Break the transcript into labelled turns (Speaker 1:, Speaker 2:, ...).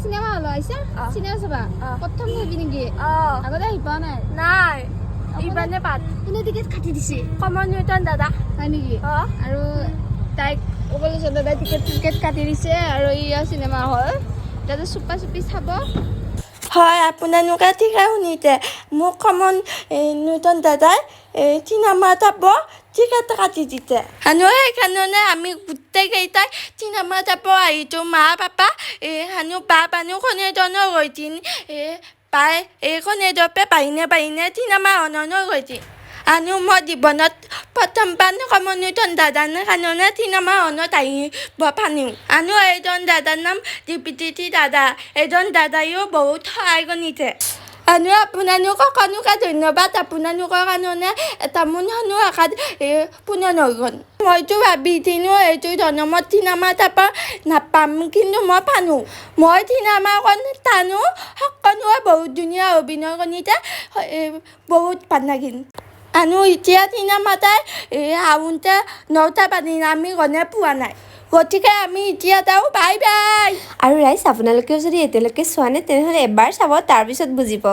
Speaker 1: cinema hall আহিছা cinema চাবা প্ৰথম চাবি নেকি আগতে আহি পোৱা নাই
Speaker 2: নাই ইবানে পাত
Speaker 1: কোনে টিকেট কাটি দিছে
Speaker 2: কমল নিউটন দাদা
Speaker 1: হয় নেকি আৰু তাইক ক'বলৈ দাদাই টিকেট কাটি দিছে আৰু ইয়া চিনেমা হল তাতে চুপা চুপি চাব
Speaker 2: হয় আপোনালোকে ঠিকে শুনিছে মোক কমল নিউটন দাদাই চিনেমা চাব টিকেট কাটি দিছে আৰু সেইকাৰণে আমি গোটেইকেইটাই চিনেমা চাব আহিছোঁ মা পাপা হানো বা পানো কোনেজনো গৈছিল পাই কোনেজপে পাৰিনে চিনেমা অননো গৈছিল আৰু মই জীৱনত প্ৰথমবাৰ কমল নিউটন দাদাৰ কাৰণে চিনেমা হলত আহিব পালোঁ আৰু এজন দাদাৰ নাম দীপিতি দাদা এজন দাদাইও বহুত সহায় কৰিছে আৰু আপোনালোকক কনুকা ধন্যবাদ আপোনালোকৰ কাৰণে এটা মোৰ শুনো আশাত পূৰ্ণ হৈ গ'ল মইতো ভাবিছিলোঁ এইটো জন্মত চিনেমা চাব নাপাম কিন্তু মই পালোঁ মই চিনেমাখন টানো সকলোৱে বহুত ধুনীয়া অভিনয় কৰিছে বহুত ভাল লাগিল আৰু এতিয়া চিনেমা চাই আহোঁতে 9টা বাজিল আমি গণে পোৱা নাই গতিকে আমি এতিয়া যাওঁ বাই বাই
Speaker 3: আৰু ৰাইজ আপোনালোকেও যদি এতিয়ালৈকে চোৱা নাই তেনেহ'লে এবাৰ চাব তাৰপিছত বুজিব